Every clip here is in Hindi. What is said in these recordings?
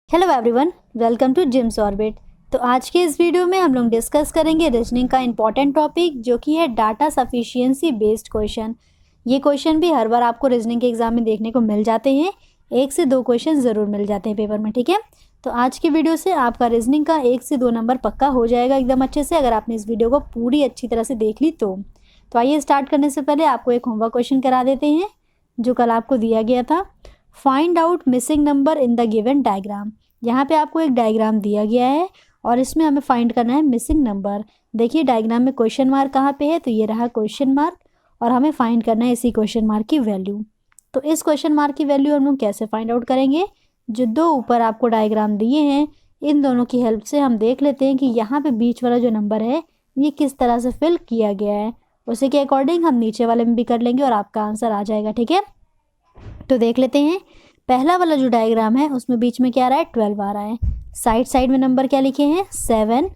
Hello everyone, welcome to Jim's Orbit. तो आज के इस वीडियो में हम लोग डिस्कस करेंगे रीजनिंग का इंपॉर्टेंट टॉपिक जो कि है डाटा सफिशिएंसी बेस्ड क्वेश्चन। ये क्वेश्चन भी हर बार आपको रीजनिंग के एग्जाम में देखने को मिल जाते हैं। 1 से 2 क्वेश्चन ज़रूर मिल जाते हैं पेपर में, ठीक है। तो आज की वीडियो से आपका रीजनिंग का 1 से 2 नंबर पक्का हो जाएगा एकदम अच्छे से, अगर आपने इस वीडियो को पूरी अच्छी तरह से देख ली तो आइए स्टार्ट करने से पहले आपको एक होमवर्क क्वेश्चन करा देते हैं जो कल आपको दिया गया था। Find out missing number in the given diagram. यहाँ पे आपको एक डायग्राम दिया गया है और इसमें हमें फाइंड करना है मिसिंग नंबर। देखिए डायग्राम में क्वेश्चन मार्क कहाँ पे है, तो ये रहा क्वेश्चन मार्क और हमें फाइंड करना है इसी क्वेश्चन मार्क की वैल्यू। तो इस क्वेश्चन मार्क की वैल्यू हम लोग कैसे फाइंड आउट करेंगे, जो दो ऊपर आपको डायग्राम दिए हैं इन दोनों की हेल्प से हम देख लेते हैं कि यहाँ पे बीच वाला जो नंबर है ये किस तरह से फिल किया गया है। उसी के अकॉर्डिंग हम नीचे वाले में भी कर लेंगे और आपका आंसर आ जाएगा, ठीक है। तो देख लेते हैं पहला वाला जो डायग्राम है उसमें बीच में क्या आ रहा है, 12 आ रहा है। साइड साइड में नंबर क्या लिखे हैं, 7,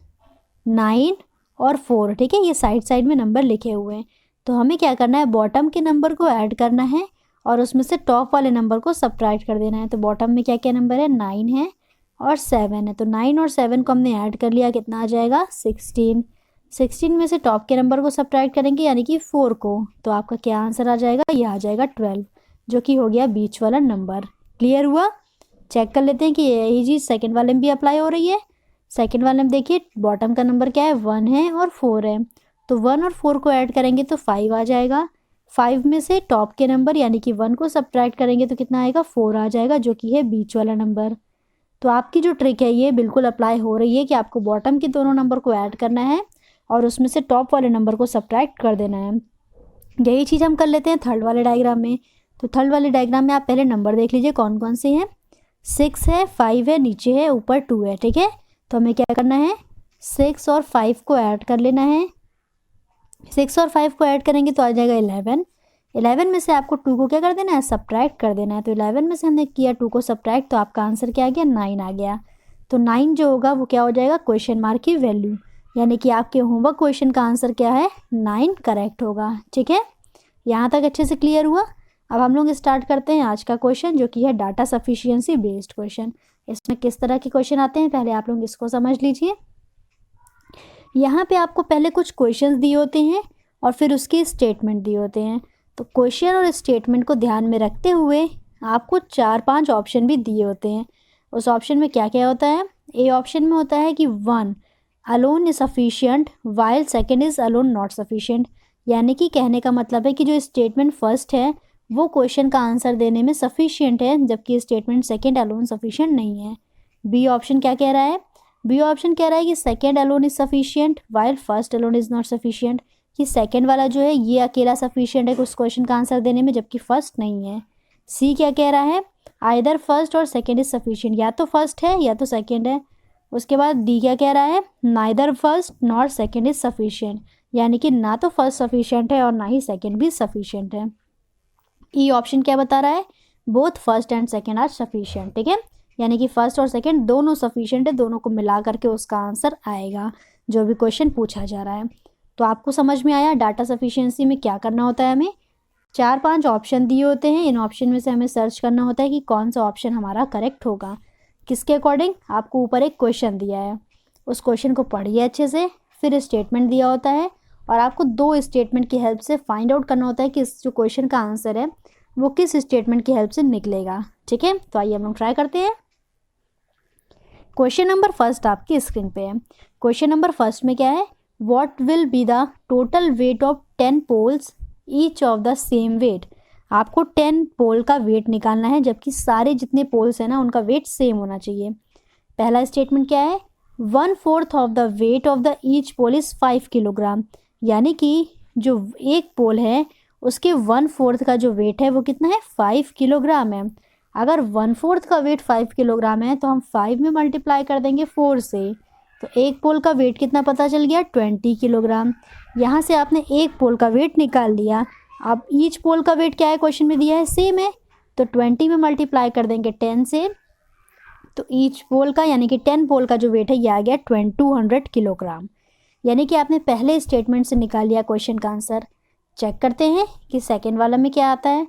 9 और 4, ठीक है। ये साइड साइड में नंबर लिखे हुए हैं। तो हमें क्या करना है, बॉटम के नंबर को ऐड करना है और उसमें से टॉप वाले नंबर को सब्ट्रैक्ट कर देना है। तो बॉटम में क्या क्या नंबर है, 9 है और 7 है। तो 9 और 7 को हमने ऐड कर लिया, कितना आ जाएगा 16। 16 में से टॉप के नंबर को सब्ट्रैक्ट करेंगे यानी कि 4 को, तो आपका क्या आंसर आ जाएगा, ये आ जाएगा 12, जो कि हो गया बीच वाला नंबर। क्लियर हुआ। चेक कर लेते हैं कि यही चीज़ सेकंड वाले में भी अप्लाई हो रही है। सेकंड वाले में देखिए बॉटम का नंबर क्या है, 1 है और 4 है। तो 1 और 4 को ऐड करेंगे तो 5 आ जाएगा। 5 में से टॉप के नंबर यानी कि 1 को सब्ट्रैक्ट करेंगे तो कितना आएगा, 4 आ जाएगा, जो कि है बीच वाला नंबर। तो आपकी जो ट्रिक है ये बिल्कुल अप्लाई हो रही है कि आपको बॉटम के दोनों नंबर को ऐड करना है और उसमें से टॉप वाले नंबर को सब्ट्रैक्ट कर देना है। यही चीज़ हम कर लेते हैं थर्ड वाले डायग्राम में। तो थर्ड वाले डायग्राम में आप पहले नंबर देख लीजिए कौन कौन से हैं। 6 है, 5 है, नीचे है, ऊपर 2 है, ठीक है। तो हमें क्या करना है, 6 और 5 को ऐड कर लेना है। 6 और 5 को ऐड करेंगे तो आ जाएगा 11। 11 में से आपको 2 को क्या कर देना है, सब्ट्रैक्ट कर देना है। तो 11 में से हमने किया 2 को सब्ट्रैक्ट, तो आपका आंसर क्या आ गया, 9 आ गया। तो 9 जो होगा वो क्या हो जाएगा, क्वेश्चन मार्क की वैल्यू, यानी कि आपके होमवर्क क्वेश्चन का आंसर क्या है, 9 करेक्ट होगा, ठीक है। यहाँ तक अच्छे से क्लियर हुआ। अब हम लोग स्टार्ट करते हैं आज का क्वेश्चन जो कि है डाटा सफिशिएंसी बेस्ड क्वेश्चन। इसमें किस तरह के क्वेश्चन आते हैं पहले आप लोग इसको समझ लीजिए। यहाँ पे आपको पहले कुछ क्वेश्चंस दिए होते हैं और फिर उसके स्टेटमेंट दिए होते हैं। तो क्वेश्चन और स्टेटमेंट को ध्यान में रखते हुए आपको 4-5 ऑप्शन भी दिए होते हैं। उस ऑप्शन में क्या क्या होता है, ए ऑप्शन में होता है कि 1 alone is sufficient while second is alone not sufficient, यानी कि कहने का मतलब है कि जो स्टेटमेंट फर्स्ट है वो क्वेश्चन का आंसर देने में सफिशियंट है, जबकि स्टेटमेंट सेकंड अलोन सफिशियंट नहीं है। बी ऑप्शन क्या कह रहा है, बी ऑप्शन कह रहा है कि second alone is sufficient while first alone is not sufficient, कि सेकंड वाला जो है ये अकेला सफिशियंट है उस क्वेश्चन का आंसर देने में, जबकि फर्स्ट नहीं है। सी क्या कह रहा है, आइदर फर्स्ट और सेकेंड इज सफिशियंट, या तो फर्स्ट है या तो सेकेंड है। उसके बाद डी क्या कह रहा है, neither first nor second is sufficient, यानी कि ना तो फर्स्ट सफिशियंट है और ना ही सेकेंड भी सफिशियंट है। ई ऑप्शन क्या बता रहा है, both first and second are sufficient, ठीक है, यानी कि फर्स्ट और सेकेंड दोनों सफिशियंट है, दोनों को मिला करके उसका आंसर आएगा जो भी क्वेश्चन पूछा जा रहा है। तो आपको समझ में आया डाटा सफिशिएंसी में क्या करना होता है। हमें 4-5 ऑप्शन दिए होते हैं, इन ऑप्शन में से हमें सर्च करना होता है कि कौन सा ऑप्शन हमारा करेक्ट होगा। किसके अकॉर्डिंग, आपको ऊपर एक क्वेश्चन दिया है, उस क्वेश्चन को पढ़िए अच्छे से, फिर स्टेटमेंट दिया होता है और आपको 2 स्टेटमेंट की हेल्प से फाइंड आउट करना होता है कि इस जो क्वेश्चन का आंसर है वो किस स्टेटमेंट की हेल्प से निकलेगा, ठीक है। तो आइए हम लोग ट्राई करते हैं। क्वेश्चन नंबर फर्स्ट आपकी स्क्रीन पे है। क्वेश्चन नंबर फर्स्ट में क्या है, what will be the total weight of 10 poles each of the same weight. आपको 10 पोल का वेट निकालना है, जबकि सारे जितने पोल्स हैं ना उनका वेट सेम होना चाहिए। पहला स्टेटमेंट क्या है, 1/4 of the weight of the each pole is 5 kilogram, यानी कि जो एक पोल है उसके 1/4 का जो वेट है वो कितना है, 5 किलोग्राम है। अगर 1/4 का वेट 5 किलोग्राम है तो हम 5 में मल्टीप्लाई कर देंगे 4 से, तो एक पोल का वेट कितना पता चल गया, 20 किलोग्राम। यहाँ से आपने एक पोल का वेट निकाल लिया। अब ईच पोल का वेट क्या है, क्वेश्चन में दिया है सेम है, तो 20 में मल्टीप्लाई कर देंगे 10 से, तो ईच पोल का यानी कि 10 पोल का जो वेट है ये आ गया 200 किलोग्राम। यानी कि आपने पहले स्टेटमेंट से निकाल लिया क्वेश्चन का आंसर। चेक करते हैं कि सेकेंड वाला में क्या आता है,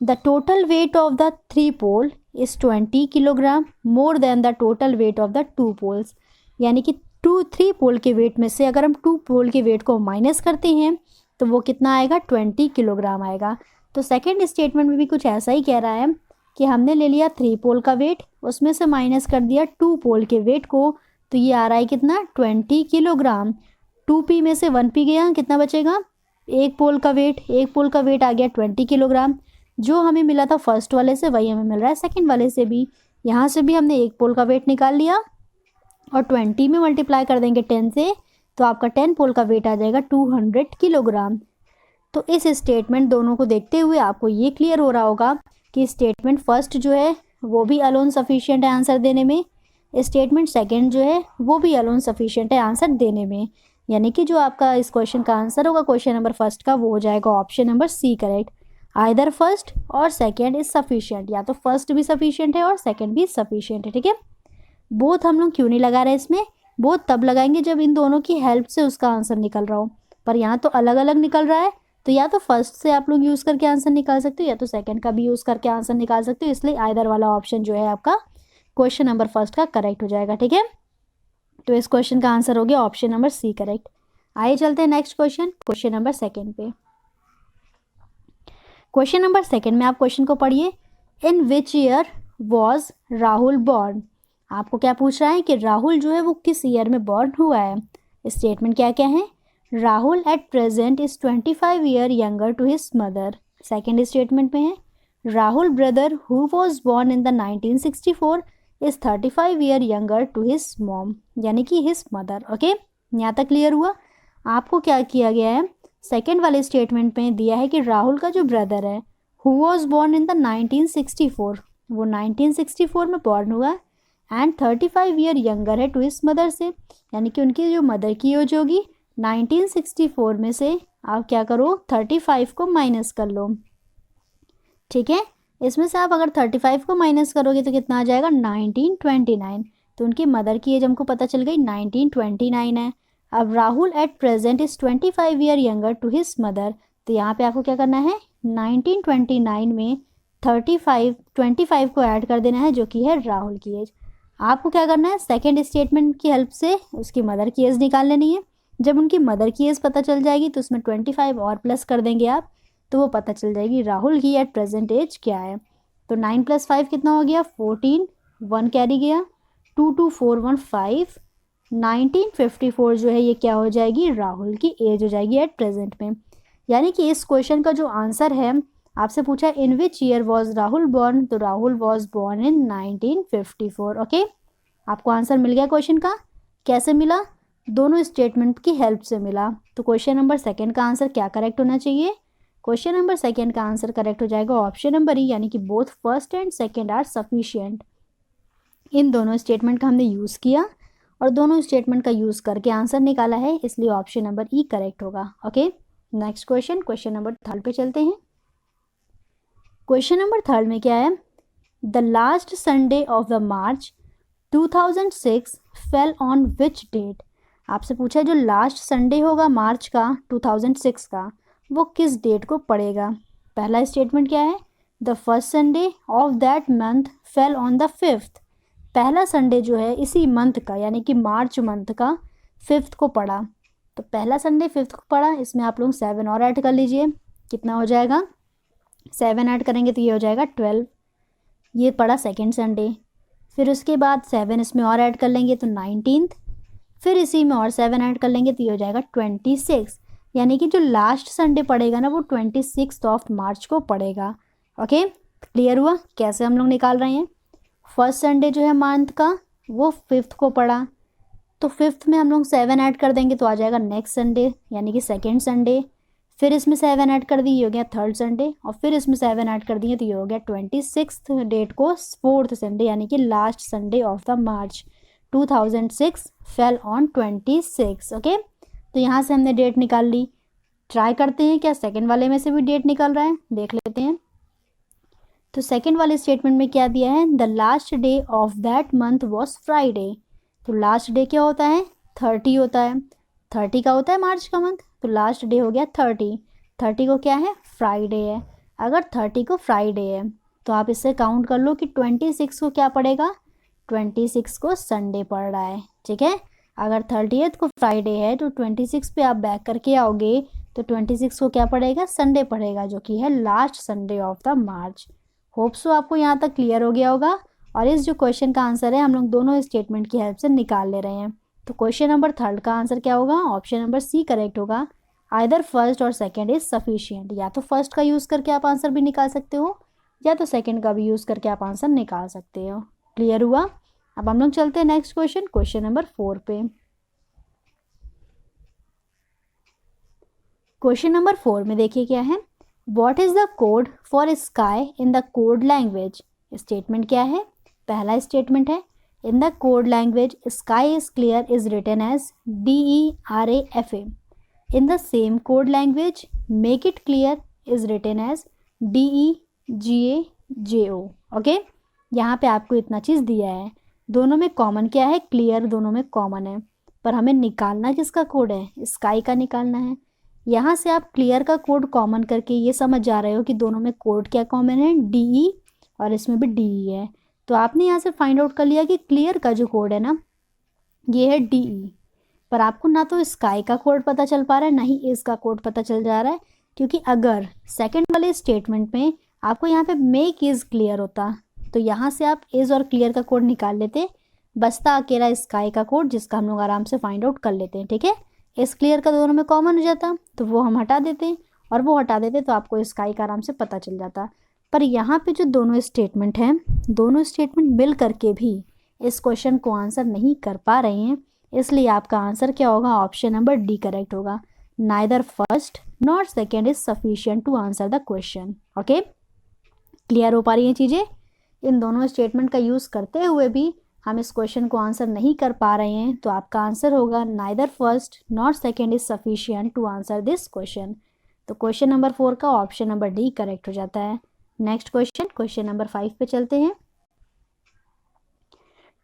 the total weight of the 3 pole is 20 kilogram more than the total weight of the 2 poles. यानी कि 3 पोल के वेट में से अगर हम 2 पोल के वेट को माइनस करते हैं तो वो कितना आएगा, 20 किलोग्राम आएगा। तो सेकेंड स्टेटमेंट में भी कुछ ऐसा ही कह रहा है कि हमने ले लिया 3 पोल का वेट, उसमें से माइनस कर दिया 2 पोल के वेट को, तो ये आ रहा है कितना, 20 किलोग्राम। 2p में से 1p गया, कितना बचेगा, एक पोल का वेट आ गया 20 किलोग्राम। जो हमें मिला था फर्स्ट वाले से वही हमें मिल रहा है सेकंड वाले से भी। यहाँ से भी हमने एक पोल का वेट निकाल लिया और 20 में मल्टीप्लाई कर देंगे 10 से, तो आपका 10 पोल का वेट आ जाएगा 200 किलोग्राम। तो इस स्टेटमेंट दोनों को देखते हुए आपको ये क्लियर हो रहा होगा कि स्टेटमेंट फर्स्ट जो है वो भी अलोन सफिशिएंट है आंसर देने में, स्टेटमेंट सेकंड जो है वो भी अलोन सफिशिएंट है आंसर देने में। यानी कि जो आपका इस क्वेश्चन का आंसर होगा क्वेश्चन नंबर फर्स्ट का, वो हो जाएगा option number C correct. Either first or second is sufficient, या तो फर्स्ट भी सफिशिएंट है और सेकंड भी सफिशिएंट है। ठीक है, बोथ हम लोग क्यों नहीं लगा रहे इसमें, बोथ तब लगाएंगे जब इन दोनों की हेल्प से उसका आंसर निकल रहा हो, पर यहाँ तो अलग अलग निकल रहा है, तो या तो फर्स्ट से आप लोग यूज़ करके आंसर निकाल सकते हो या तो सेकंड का भी यूज़ करके आंसर निकाल सकते हो। इसलिए आइदर वाला ऑप्शन जो है आपका क्वेश्चन नंबर फर्स्ट का करेक्ट हो जाएगा। ठीक है, तो इस क्वेश्चन का आंसर हो गया ऑप्शन नंबर सी करेक्ट। आइए चलते हैं next question, question number second पे। क्वेश्चन नंबर सेकंड में आप क्वेश्चन को पढ़िए, in which year was Rahul born. आपको क्या पूछ रहा है कि राहुल जो है वो किस ईयर में बॉर्न हुआ है। स्टेटमेंट क्या क्या है, Rahul at present is 25 year younger to his mother. Second statement में है, Rahul brother who was born in the 1964 is 35 year younger to his mom, यानी कि हिज मदर। ओके, यहाँ तक क्लियर हुआ। आपको क्या किया गया है, सेकेंड वाले स्टेटमेंट में दिया है कि राहुल का जो ब्रदर है who was born in the 1964, वो 1964 में बॉर्न हुआ एंड 35 ईयर यंगर है टू हिज मदर से, यानी कि उनकी जो मदर की एज होगी 1964 में से आप क्या करो 35 को माइनस कर लो। ठीक है, इसमें से आप अगर 35 को माइनस करोगे तो कितना आ जाएगा 1929। तो उनकी मदर की एज हमको पता चल गई 1929 है। अब Rahul at present is 25 year younger to his mother, तो यहाँ पे आपको क्या करना है 1929 में 25 को ऐड कर देना है जो कि है राहुल की एज। आपको क्या करना है, सेकेंड स्टेटमेंट की हेल्प से उसकी मदर की एज निकाल लेनी है। जब उनकी मदर की एज पता चल जाएगी तो उसमें 25 और प्लस कर देंगे आप, तो वो पता चल जाएगी राहुल की एट प्रेजेंट एज क्या है। तो 9 + 5 कितना हो गया 14, 1 कैरी गया, 2 2 4 1 5, 1954 जो है ये क्या हो जाएगी राहुल की एज हो जाएगी एट प्रेजेंट में। यानी कि इस क्वेश्चन का जो आंसर है, आपसे पूछा in which year was Rahul born, तो Rahul was born in 1954। Okay, आपको आंसर मिल गया क्वेश्चन का। कैसे मिला, दोनों स्टेटमेंट की हेल्प से मिला। तो क्वेश्चन नंबर सेकंड का आंसर क्या करेक्ट होना चाहिए, क्वेश्चन नंबर सेकंड का आंसर करेक्ट हो जाएगा ऑप्शन नंबर ई, यानी कि both first and second are sufficient. इन दोनों स्टेटमेंट का हमने यूज़ किया और दोनों स्टेटमेंट का यूज़ करके आंसर निकाला है, इसलिए ऑप्शन नंबर ई करेक्ट होगा। Okay, next question, question number third पे चलते हैं। क्वेश्चन नंबर थर्ड में क्या है, the last Sunday of the March 2006 fell on which date. आपसे पूछा है जो लास्ट संडे होगा मार्च का 2006 का वो किस डेट को पड़ेगा। पहला स्टेटमेंट क्या है, the first Sunday off that month fell on the 5th। पहला संडे जो है इसी मंथ का यानी कि मार्च मंथ का 5th को पड़ा, तो पहला संडे 5th को पड़ा, इसमें आप लोग 7 और ऐड कर लीजिए, कितना हो जाएगा 7 ऐड करेंगे तो ये हो जाएगा 12। ये पड़ा सेकेंड संडे, फिर उसके बाद 7 इसमें और ऐड कर लेंगे तो 19th, फिर इसी में और 7 ऐड कर लेंगे तो ये हो जाएगा 26। यानी कि जो लास्ट संडे पड़ेगा ना वो 26 ऑफ मार्च को पड़ेगा। ओके, क्लियर हुआ कैसे हम लोग निकाल रहे हैं। फर्स्ट संडे जो है मंथ का वो 5th को पड़ा, तो 5th में हम लोग 7 ऐड कर देंगे तो आ जाएगा नेक्स्ट संडे यानी कि सेकेंड संडे, फिर इसमें 7 ऐड कर दी ये हो गया थर्ड संडे, और फिर इसमें 7 ऐड कर दिए तो ये हो गया 26 डेट को 4th संडे यानी कि last Sunday of the March 2006 fell on 26। Okay, तो यहाँ से हमने डेट निकाल ली। ट्राई करते हैं क्या सेकंड वाले में से भी डेट निकल रहा है, देख लेते हैं। तो सेकंड वाले स्टेटमेंट में क्या दिया है, the last day of that month was Friday. तो लास्ट डे क्या होता है 30 होता है, 30 का होता है मार्च का मंथ, तो लास्ट डे हो गया 30। 30 को क्या है फ्राइडे है। अगर 30 को फ्राइडे है तो आप इससे काउंट कर लो कि 26 को क्या पड़ेगा, 26 को संडे पड़ रहा है, ठीक है। अगर 30th को फ्राइडे है तो 26 पे आप बैक करके आओगे तो 26 को क्या पड़ेगा, संडे पड़ेगा, जो कि है last Sunday of the March. Hope so आपको यहाँ तक क्लियर हो गया होगा। और इस जो क्वेश्चन का आंसर है हम लोग दोनों स्टेटमेंट की हेल्प से निकाल ले रहे हैं। तो क्वेश्चन नंबर 3 का आंसर क्या होगा, ऑप्शन नंबर सी करेक्ट होगा। आइदर फर्स्ट और सेकेंड इज सफिशियंट, या तो फर्स्ट का यूज़ करके आप आंसर भी निकाल सकते हो या तो सेकेंड का भी यूज़ करके आप आंसर निकाल सकते हो। क्लियर हुआ। अब हम लोग चलते हैं नेक्स्ट क्वेश्चन, क्वेश्चन नंबर 4 पे। क्वेश्चन नंबर 4 में देखिए क्या है, what is the code for sky in the code language. Statement क्या है, पहला स्टेटमेंट है in the code language sky is clear is written as DERAFA। In the same code language make it clear is written as DEGAJO। Okay, यहाँ पे आपको इतना चीज़ दिया है, दोनों में कॉमन क्या है, क्लियर, दोनों में कॉमन है, पर हमें निकालना किसका कोड है, स्काई का निकालना है। यहाँ से आप क्लियर का कोड कॉमन करके ये समझ जा रहे हो कि दोनों में कोड क्या कॉमन है, DE, और इसमें भी DE है। तो आपने यहाँ से फाइंड आउट कर लिया कि क्लियर का जो कोड है ना ये है DE, पर आपको ना तो स्काई का कोड पता चल पा रहा है ना ही इसका कोड पता चल जा रहा है, क्योंकि अगर सेकंड वाले स्टेटमेंट में आपको यहाँ पे मेक इज़ क्लियर होता तो यहाँ से आप इज़ और क्लियर का कोड निकाल लेते, बचता अकेला स्काई का कोड जिसका हम लोग आराम से फाइंड आउट कर लेते हैं, ठीक है। इस क्लियर का दोनों में कॉमन हो जाता तो वो हम हटा देते, और वो हटा देते तो आपको स्काई का आराम से पता चल जाता। पर यहाँ पे जो दोनों स्टेटमेंट हैं, दोनों स्टेटमेंट मिल करके भी इस क्वेश्चन को आंसर नहीं कर पा रहे हैं, इसलिए आपका आंसर क्या होगा, ऑप्शन नंबर डी करेक्ट होगा। Neither first nor second is sufficient to answer the question. Okay, clear हो पा रही हैं चीज़ें। इन दोनों स्टेटमेंट का यूज़ करते हुए भी हम इस क्वेश्चन को आंसर नहीं कर पा रहे हैं, तो आपका आंसर होगा neither first not second is sufficient to answer this question. तो क्वेश्चन नंबर 4 का ऑप्शन नंबर डी करेक्ट हो जाता है। नेक्स्ट क्वेश्चन, क्वेश्चन नंबर 5 पे चलते हैं।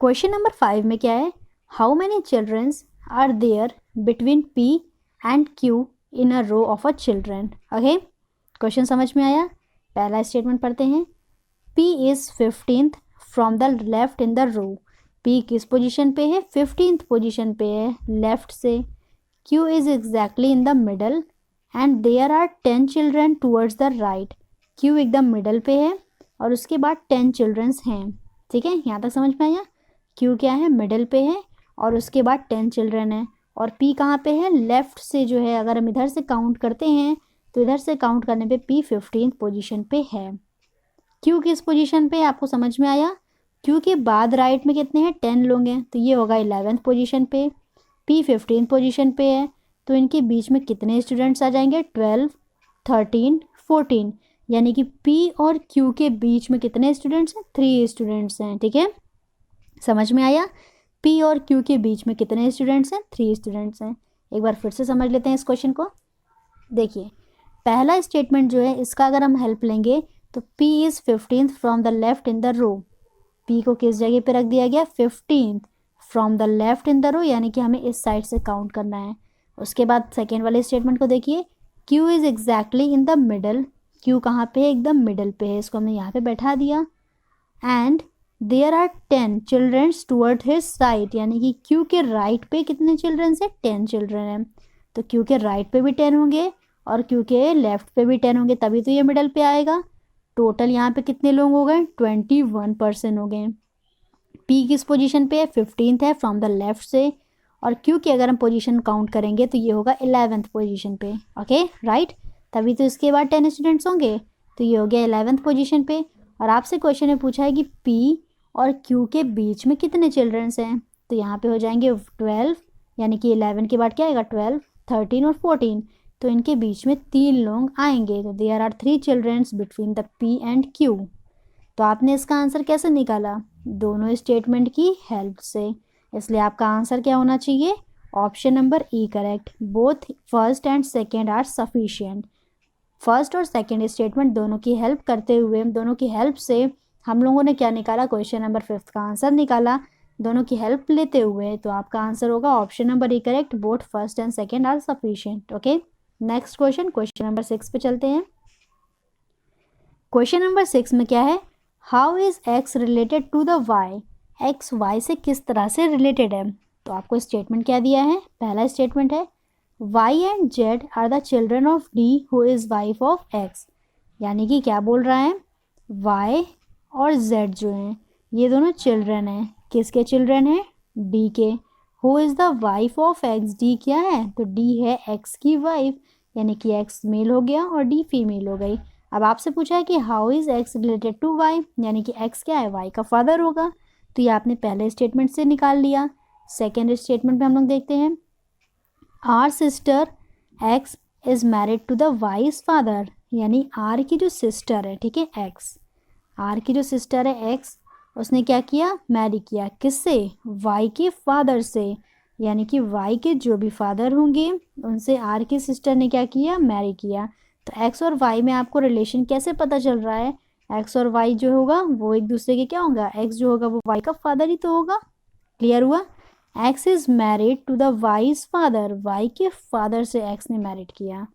क्वेश्चन नंबर 5 में क्या है, how many childrens are there between P and Q in a row of a children. Okay, question समझ में आया। पहला स्टेटमेंट पढ़ते हैं, P is 15th from the left in the row. P किस पोजीशन पे है, 15th पोजीशन पे है लेफ्ट से। Q is exactly in the middle and there are 10 children towards the right. Q एकदम मिडल पे है और उसके बाद 10 चिल्ड्रंस हैं, ठीक है, यहाँ तक समझ में आया। Q क्या है, मिडल पे है और उसके बाद 10 चिल्ड्रन है, और P कहाँ पे है, लेफ्ट से जो है, अगर हम इधर से काउंट करते हैं तो इधर से काउंट करने पे P 15th पोजीशन पे है। Q किस पोजीशन पे है आपको समझ में आया। Q के बाद राइट में कितने हैं, 10 लोग हैं, तो ये होगा 11th पोजीशन पे। P 15th पोजीशन पे है, तो इनके बीच में कितने स्टूडेंट्स आ जाएंगे, 12, 13, 14, यानी कि P और Q के बीच में कितने स्टूडेंट्स हैं, 3 स्टूडेंट्स हैं, ठीक है, समझ में आया। P और Q के बीच में कितने स्टूडेंट्स हैं, 3 स्टूडेंट्स हैं। एक बार फिर से समझ लेते हैं इस क्वेश्चन को। देखिए, पहला स्टेटमेंट जो है इसका अगर हम हेल्प लेंगे तो P is 15th from the left in the row. P को किस जगह पे रख दिया गया, 15th from the left in the row, यानी कि हमें इस साइड से काउंट करना है। उसके बाद सेकेंड वाले स्टेटमेंट को देखिए, Q is exactly in the middle. Q कहाँ पे है, एकदम मिडल पे है, इसको हमने यहाँ पे बैठा दिया। And there are 10 childrens toward his right, यानी कि Q के राइट पे कितने चिल्ड्रंस हैं, 10 चिल्ड्रन हैं। तो Q के राइट पे भी 10 होंगे और Q के लेफ्ट पे भी 10 होंगे, तभी तो ये मिडल पे आएगा। टोटल यहाँ पे कितने लोग हो गए, 21% हो गए। P किस पोजीशन पे है, 15th है फ्रॉम द लेफ्ट से, और Q की अगर हम पोजीशन काउंट करेंगे तो ये होगा 11th पोजीशन पे। ओके राइट, तभी तो इसके बाद 10 स्टूडेंट्स होंगे, तो ये हो गया 11th पोजीशन पे। और आपसे क्वेश्चन में पूछा है कि P और Q के बीच में कितने चिल्ड्रंस हैं, तो यहाँ पे हो जाएंगे 12, यानी कि 11 के बाद क्या आएगा, 12, 13 और 14, तो इनके बीच में 3 लोग आएंगे। तो there are 3 childrens between the P and Q। तो आपने इसका आंसर कैसे निकाला, दोनों स्टेटमेंट की हेल्प से, इसलिए आपका आंसर क्या होना चाहिए, option number E correct. Both first and second are sufficient. First और सेकेंड स्टेटमेंट दोनों की हेल्प करते हुए, दोनों की हेल्प से हम लोगों ने क्या निकाला, क्वेश्चन नंबर 5 का आंसर निकाला, दोनों की हेल्प लेते हुए। तो आपका आंसर होगा option number E correct, both first and second are sufficient. Okay, next question, question number 6 पे चलते हैं। क्वेश्चन नंबर 6 में क्या है, how is X related to the Y, X Y से किस तरह से रिलेटेड है। तो आपको स्टेटमेंट क्या दिया है, पहला स्टेटमेंट है Y and Z are the children of D who is wife of X, यानी कि क्या बोल रहा है, वाई और जेड जो हैं ये दोनों चिल्ड्रन हैं, किसके चिल्ड्रन हैं, डी के। Who is the wife of x, D क्या है, तो डी है एक्स की वाइफ, यानी कि एक्स मेल हो गया और डी फीमेल हो गई। अब आपसे पूछा है कि how is X related to Y, यानी कि एक्स क्या है, वाई का फादर होगा, तो ये आपने पहले स्टेटमेंट से निकाल लिया। सेकेंड स्टेटमेंट में हम लोग देखते हैं R sister X is married to the Y's father, यानी आर की जो सिस्टर है, ठीक है, एक्स, आर की जो सिस्टर है एक्स, उसने क्या किया, मैरी किया, किससे, वाई के फादर से, यानी कि वाई के जो भी फादर होंगे उनसे आर की सिस्टर ने क्या किया, मैरी किया। तो एक्स और वाई में आपको रिलेशन कैसे पता चल रहा है, एक्स और वाई जो होगा वो एक दूसरे के क्या होगा, एक्स जो होगा वो वाई का फादर ही तो होगा। क्लियर हुआ, X is married to the Y's father, Y के फादर से एक्स ने मैरिड किया।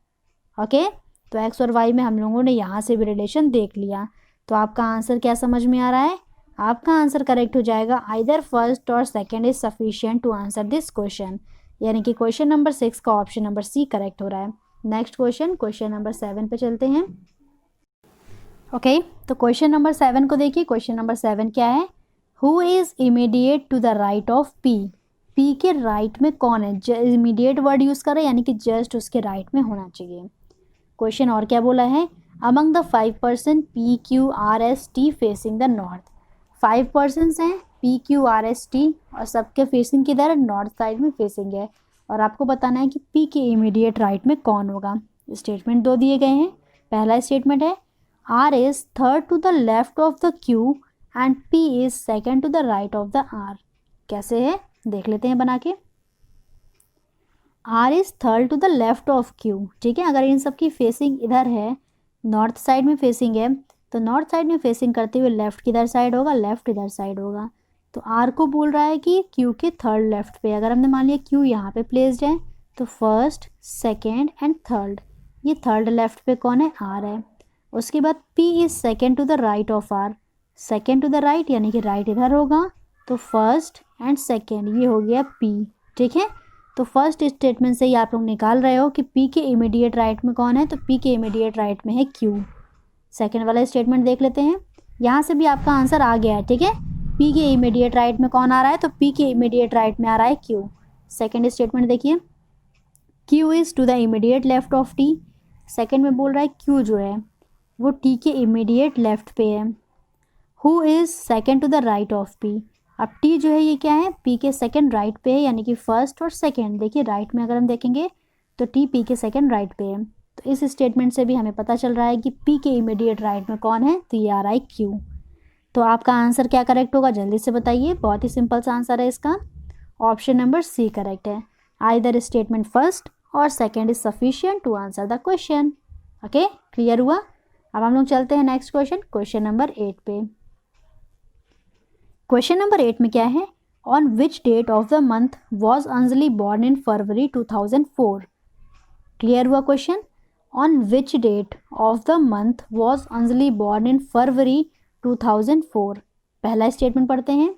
ओके, तो एक्स और वाई में हम लोगों ने यहाँ से भी रिलेशन देख लिया। तो आपका आंसर क्या समझ में आ रहा है, आपका आंसर करेक्ट हो जाएगा either first or second is sufficient to answer this question, यानी कि क्वेश्चन नंबर 6 का ऑप्शन नंबर सी करेक्ट हो रहा है। नेक्स्ट क्वेश्चन, क्वेश्चन नंबर 7 पे चलते हैं। ओके, तो क्वेश्चन नंबर 7 को देखिए। क्वेश्चन नंबर 7 क्या है, who is immediate to the right of P, P के राइट में कौन है, इमीडिएट वर्ड यूज़ कर रहे हैं, यानी कि जस्ट उसके राइट में होना चाहिए। क्वेश्चन और क्या बोला है, among the 5 person P Q R S T facing the north, 5 persons हैं P Q R S T और सबके फेसिंग किधर है, नॉर्थ साइड में फेसिंग है, और आपको बताना है कि पी के इमीडिएट राइट में कौन होगा। स्टेटमेंट दो दिए गए हैं। पहला स्टेटमेंट है R is third to the left of the Q and P is second to the right of the R. कैसे है देख लेते हैं बना के। R is third to the left of Q, ठीक है, अगर इन सब की फेसिंग इधर है, नॉर्थ साइड में फेसिंग है, तो नॉर्थ साइड में फेसिंग करते हुए लेफ्ट किधर साइड होगा, लेफ्ट इधर साइड होगा। तो आर को बोल रहा है कि क्यू के थर्ड लेफ्ट पे, अगर हमने मान लिया क्यू यहाँ पे प्लेस्ड है तो फर्स्ट सेकेंड एंड थर्ड, ये थर्ड लेफ्ट पे कौन है, आर है। उसके बाद P is second to the right of R, second to the right यानी कि राइट इधर होगा, तो फर्स्ट एंड सेकेंड ये हो गया पी, ठीक है। तो फर्स्ट स्टेटमेंट से ही आप लोग निकाल रहे हो कि पी के इमीडिएट राइट में कौन है, तो पी के इमीडिएट राइट में है क्यू। सेकेंड वाला स्टेटमेंट देख लेते हैं, यहाँ से भी आपका आंसर आ गया है, ठीक है, पी के इमीडिएट राइट में कौन आ रहा है, तो पी के इमीडिएट राइट में आ रहा है क्यू। सेकेंड स्टेटमेंट देखिए, Q is to the immediate left of T, second में बोल रहा है क्यू जो है वो टी के इमीडिएट लेफ्ट पे है। Who is second to the right of P, अब टी जो है ये क्या है, पी के सेकेंड राइट पे है, यानी कि फर्स्ट और सेकेंड, देखिए राइट में अगर हम देखेंगे तो टी पी के सेकेंड राइट पे है। तो इस स्टेटमेंट से भी हमें पता चल रहा है कि पी के इमीडिएट राइट में कौन है, तो ये आ रहा है क्यू। तो आपका आंसर क्या करेक्ट होगा जल्दी से बताइए, बहुत ही सिंपल सा आंसर है इसका, ऑप्शन नंबर सी करेक्ट है। आइदर स्टेटमेंट फर्स्ट और second is sufficient to answer the question. Okay, clear हुआ। अब हम लोग चलते हैं नेक्स्ट क्वेश्चन, क्वेश्चन नंबर 8 पे। क्वेश्चन नंबर 8 में क्या है, on which date of the month was Anjali born in February 2004। Clear हुआ question, on which date of the month was Anjali born in February 2004। पहला स्टेटमेंट पढ़ते हैं,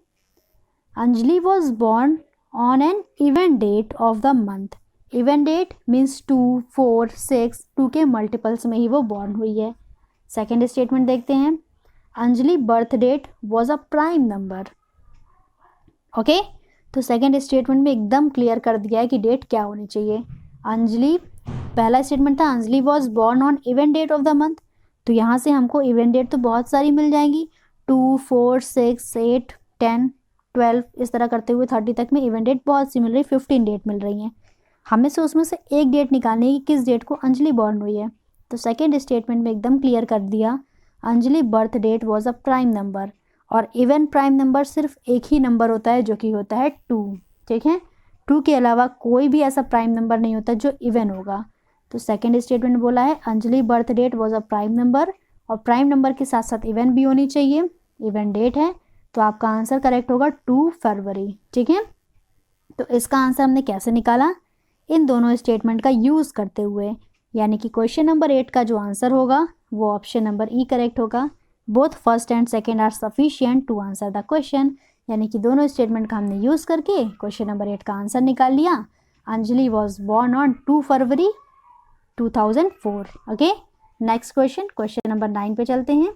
Anjali was born on an event date of the month, event date means 2, 4, 6, 2 के मल्टीपल्स में ही वो बॉर्न हुई है। सेकेंड स्टेटमेंट देखते हैं, Anjali birth date was a prime number. Okay, तो सेकेंड स्टेटमेंट में एकदम क्लियर कर दिया है कि डेट क्या होनी चाहिए। अंजलि, पहला स्टेटमेंट था Anjali was born on even date of the month, तो यहाँ से हमको इवेंट डेट तो बहुत सारी मिल जाएंगी, 2, 4, 6, 8, 10, 12 इस तरह करते हुए 30 तक में इवेंट डेट बहुत सी मिल रही, 15 डेट मिल रही हैं। हमें से उसमें से एक डेट निकालनी है कि किस डेट को अंजलि बॉर्न हुई है। तो सेकेंड स्टेटमेंट में एकदम क्लियर कर दिया, Anjali birth date was a prime number, और इवन प्राइम नंबर सिर्फ एक ही नंबर होता है जो कि होता है 2, ठीक है, 2 के अलावा कोई भी ऐसा प्राइम नंबर नहीं होता जो इवन होगा। तो सेकेंड स्टेटमेंट बोला है Anjali birth date was a prime number, और प्राइम नंबर के साथ साथ इवन भी होनी चाहिए, इवन डेट है, तो आपका आंसर करेक्ट होगा 2 फरवरी, ठीक है। तो इसका आंसर हमने कैसे निकाला, इन दोनों स्टेटमेंट का यूज़ करते हुए, यानी कि क्वेश्चन नंबर 8 का जो आंसर होगा वो ऑप्शन नंबर ई करेक्ट होगा, both first and second are sufficient to answer the question, यानी कि दोनों स्टेटमेंट का हमने यूज़ करके क्वेश्चन नंबर 8 का आंसर निकाल लिया। Anjali was born on 2 February 2004। Okay, next question, question number 9 पे चलते हैं।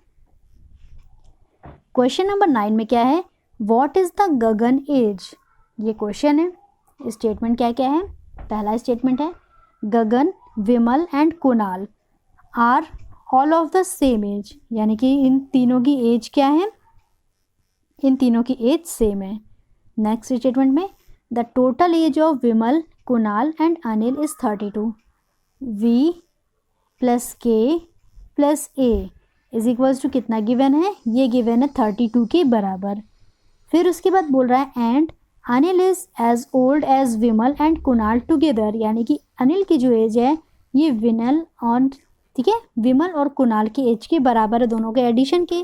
क्वेश्चन नंबर 9 में क्या है, what is the Gagan age. ये क्वेश्चन है, स्टेटमेंट क्या क्या है। पहला स्टेटमेंट है Gagan, Vimal and Kunal are all of the same age, यानी कि इन तीनों की एज क्या है, इन तीनों की एज सेम है। नेक्स्ट स्टेटमेंट में the total age of Vimal, Kunal and Anil is 32। V plus K plus A is equals to कितना गिवन है, ये गिवन है 32 के बराबर। फिर उसके बाद बोल रहा है and Anil is as old as Vimal and Kunal together, यानी कि अनिल की जो एज है ये विमल और ठीक है विमल और कुणाल की एज के बराबर है, दोनों के एडिशन के।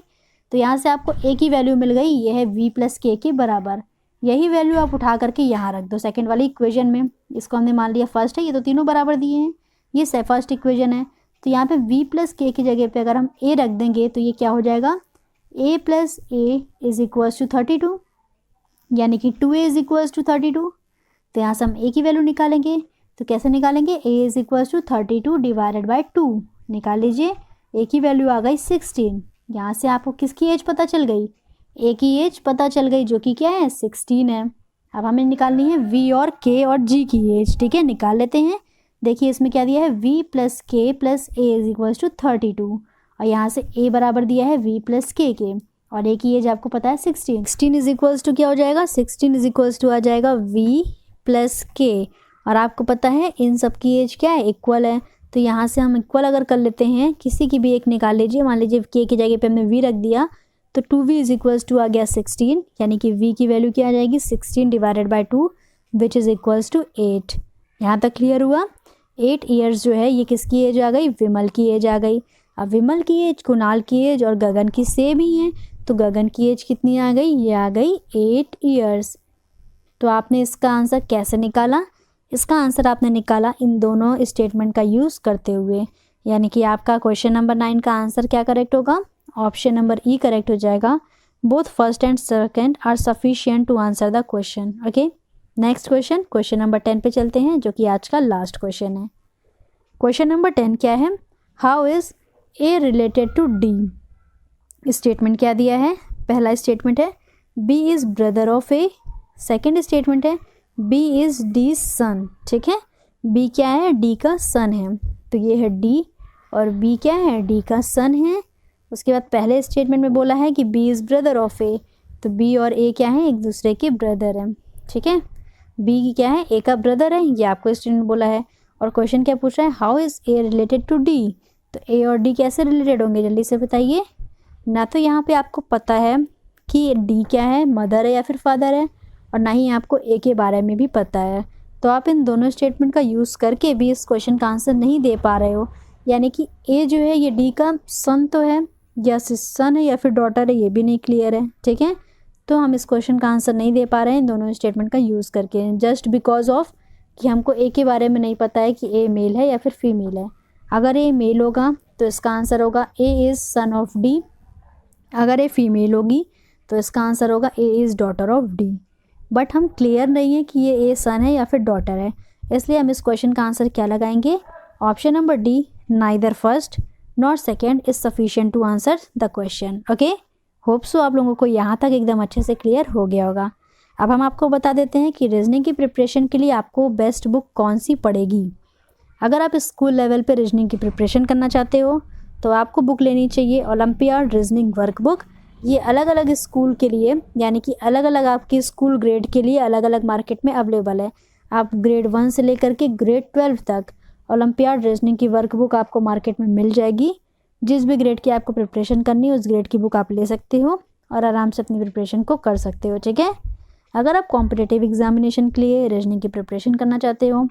तो यहाँ से आपको एक ही वैल्यू मिल गई, ये है वी प्लस के बराबर। यही वैल्यू आप उठा करके यहाँ रख दो सेकंड वाली इक्वेशन में। इसको हमने मान लिया फर्स्ट है, ये तो तीनों बराबर दिए हैं, ये फर्स्ट इक्वेशन है। तो यहाँ पे v प्लस के की जगह पे अगर हम a रख देंगे तो ये क्या हो जाएगा, a plus A is equals to 32, यानी कि 2a इज इक्वल्स टू 32। तो यहाँ से हम a की वैल्यू निकालेंगे, तो कैसे निकालेंगे, a is equals to 32 divided by 2। निकाल लीजिए, a की वैल्यू आ गई 16। यहाँ से आपको किसकी एज पता चल गई, a की एज पता चल गई जो कि क्या है 16 है। अब हमें निकालनी है v और k और g की एज, ठीक है, निकाल लेते हैं। देखिए इसमें क्या दिया है, v plus K plus A is equals to 32, और यहाँ से a बराबर दिया है v प्लस के, और a की एज आपको पता है 16। 16 इज इक्वल्स टू क्या हो जाएगा, 16 इज इक्वल्स टू आ जाएगा v प्लस के, और आपको पता है इन सब की एज क्या है, इक्वल है। तो यहाँ से हम इक्वल अगर कर लेते हैं, किसी की भी एक निकाल लीजिए, मान लीजिए k की जगह पे हमने v रख दिया, तो 2v इज इक्वल्स टू आ गया 16, यानी कि v की वैल्यू क्या आ जाएगी 16 divided by 2 which is equals to 8। यहाँ तक क्लियर हुआ। 8 ईयर्स जो है ये किसकी एज आ गई, विमल की एज आ गई। अब विमल की एज, कुणाल की एज और गगन की सेम ही है, तो गगन की एज कितनी आ गई, ये आ गई 8 ईयर्स। तो आपने इसका आंसर कैसे निकाला, इसका आंसर आपने निकाला इन दोनों स्टेटमेंट का यूज़ करते हुए, यानी कि आपका क्वेश्चन नंबर 9 का आंसर क्या करेक्ट होगा, ऑप्शन नंबर ई करेक्ट हो जाएगा। Both first and second are sufficient to answer the question. Okay, next question, question number 10 पे चलते हैं, जो कि आज का लास्ट क्वेश्चन है। क्वेश्चन नंबर 10 क्या है, how is A related to D. Statement क्या दिया है, पहला स्टेटमेंट है B is brother of A, second statement है बी इज़ डी सन, ठीक है, बी क्या है, डी का सन है, तो ये है डी, और बी क्या है, डी का सन है। उसके बाद पहले स्टेटमेंट में बोला है कि बी इज़ ब्रदर ऑफ ए, तो बी और ए क्या है, एक दूसरे के ब्रदर हैं, ठीक है, बी की क्या है, ए का ब्रदर है, ये आपको स्टूडेंट बोला है। और क्वेश्चन क्या पूछ रहा है, how is A related to D, तो ए और डी कैसे रिलेटेड होंगे, जल्दी से बताइए। ना तो यहाँ पे आपको पता है कि डी क्या है, मदर है या फिर फादर है, और ना ही आपको ए के बारे में भी पता है, तो आप इन दोनों स्टेटमेंट का यूज़ करके भी इस क्वेश्चन का आंसर नहीं दे पा रहे हो। यानी कि ए जो है ये डी का सन तो है, या सन है या फिर डॉटर है, ये भी नहीं क्लियर है, ठीक है। तो हम इस क्वेश्चन का आंसर नहीं दे पा रहे हैं दोनों स्टेटमेंट का यूज़ करके, जस्ट बिकॉज ऑफ कि हमको ए के बारे में नहीं पता है कि ए मेल है या फिर फीमेल है। अगर ए मेल होगा तो इसका आंसर होगा A is son of D, अगर ए फीमेल होगी तो इसका आंसर होगा A is daughter of D. But हम क्लियर नहीं है कि ये ए सन है या फिर डॉटर है, इसलिए हम इस क्वेश्चन का आंसर क्या लगाएंगे, option number D, neither first not second is sufficient to answer the question. Okay, hope so आप लोगों को यहाँ तक एकदम अच्छे से क्लियर हो गया होगा। अब हम आपको बता देते हैं कि रीजनिंग की प्रिपरेशन के लिए आपको बेस्ट बुक कौन सी पड़ेगी। अगर आप स्कूल लेवल पे रीजनिंग की प्रिपरेशन करना चाहते हो तो आपको बुक लेनी चाहिए ओलंपियाड रीजनिंग वर्कबुक। ये अलग अलग स्कूल के लिए, यानी कि अलग अलग आपके स्कूल ग्रेड के लिए अलग अलग मार्केट में अवेलेबल है। आप ग्रेड 1 से लेकर के ग्रेड 12 तक ओलंपियाड रीजनिंग की वर्कबुक आपको मार्केट में मिल जाएगी। जिस भी ग्रेड की आपको प्रिपरेशन करनी है उस ग्रेड की बुक आप ले सकते हो और आराम से अपनी प्रिपरेशन को कर सकते हो, ठीक है। अगर आप कॉम्पिटिटिव एग्जामिनेशन के लिए रीजनिंग की प्रिपरेशन करना चाहते हो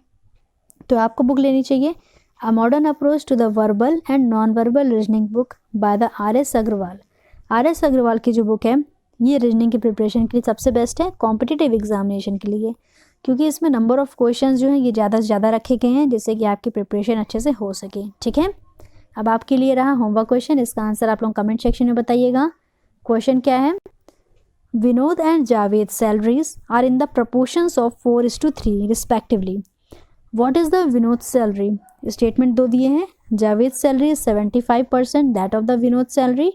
तो आपको बुक लेनी चाहिए a modern approach to the verbal and non verbal reasoning book by the RS Agarwal. RS Agarwal की जो बुक है ये रीजनिंग की प्रिपरेशन के लिए सबसे बेस्ट है कॉम्पिटिटिव एग्जामिनेशन के लिए, क्योंकि इसमें नंबर ऑफ़ क्वेश्चंस जो हैं ये ज़्यादा से ज़्यादा रखे गए हैं जिससे कि आपकी प्रिपरेशन अच्छे से हो सके, ठीक है। अब आपके लिए रहा होमवर्क क्वेश्चन, इसका आंसर आप लोग कमेंट सेक्शन में बताइएगा। क्वेश्चन क्या है, Vinod and Javed salaries are in the proportions of 4:3 respectively. What is the Vinod salary? Statement दो दिए हैं, Javed salary is 75% that of the Vinod salary.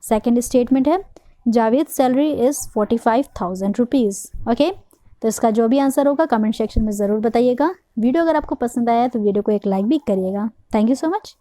Second statement है Javed salary is 45,000 rupees. Okay, तो इसका जो भी आंसर होगा कमेंट सेक्शन में ज़रूर बताइएगा। वीडियो अगर आपको पसंद आया तो वीडियो को एक लाइक भी करिएगा। Thank you so much.